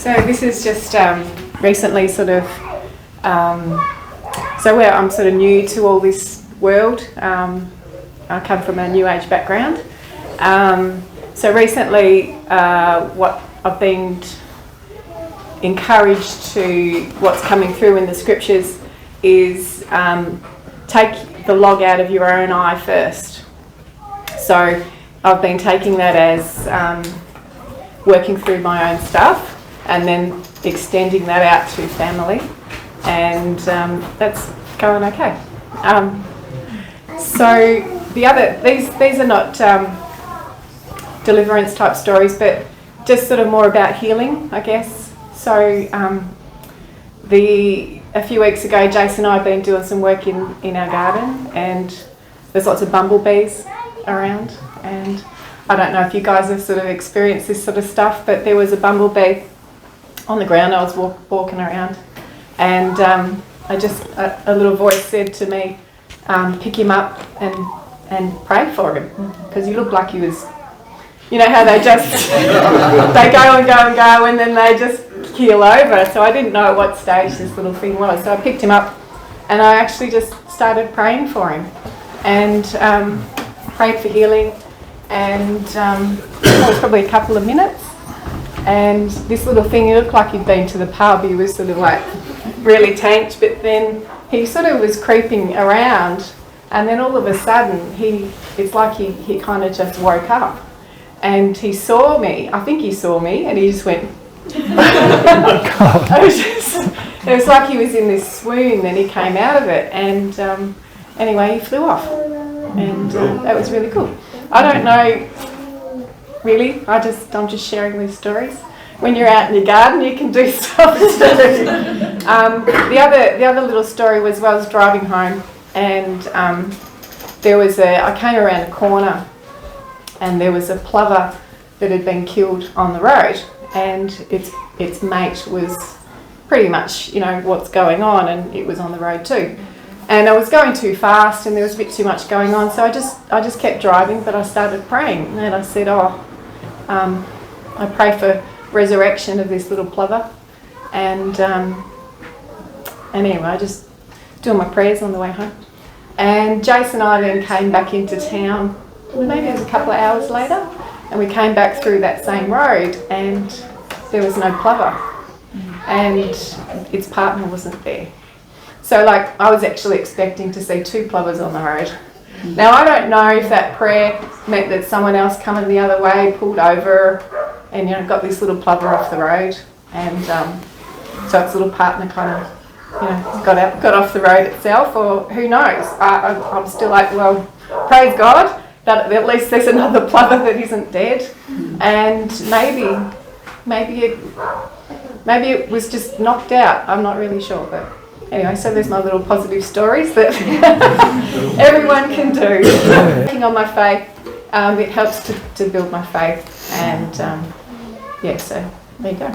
So this is just recently sort of, I'm sort of new to all this world. I come from a New Age background. So recently what I've been encouraged to, what's coming through in the scriptures is take the log out of your own eye first. So I've been taking that as working through my own stuff and then extending that out to family, and that's going okay. So these are not deliverance type stories, but just sort of more about healing, I guess. So a few weeks ago, Jason and I have been doing some work in our garden, and there's lots of bumblebees around, and I don't know if you guys have sort of experienced this sort of stuff, but there was a bumblebee on the ground. I was walking around, and a little voice said to me, pick him up and pray for him, because he looked like he was, you know how they just, they go and go and go and then they just keel over. So I didn't know at what stage this little thing was. So I picked him up and I actually just started praying for him, and prayed for healing, and it was probably a couple of minutes. And this little thing, he looked like he'd been to the pub. He was sort of like really tanked, but then he sort of was creeping around, and then all of a sudden it's like he kind of just woke up, and he saw me. I think he saw me, and he just went. It was like he was in this swoon. Then he came out of it, and anyway, he flew off, and that was really cool. I don't know. Really, I'm just sharing these stories. When you're out in your garden, you can do stuff too. The other little story was when I was driving home, and I came around a corner, and there was a plover that had been killed on the road, and its mate was pretty much, you know, what's going on, and it was on the road too. And I was going too fast, and there was a bit too much going on, so I just kept driving, but I started praying, and I said, I pray for resurrection of this little plover, and anyway, I just doing my prayers on the way home. And Jason and I then came back into town, maybe it was a couple of hours later, and we came back through that same road, and there was no plover, and its partner wasn't there. So like, I was actually expecting to see two plovers on the road. Now I don't know if that prayer meant that someone else coming the other way pulled over and, you know, got this little plover off the road, and so its little partner kind of, you know, got off the road itself, or who knows. I'm still like, well, praise God that at least there's another plover that isn't dead, and maybe it was just knocked out. I'm not really sure, but. Anyway, so there's my little positive stories that everyone can do. Working on my faith, it helps to build my faith, and so there you go.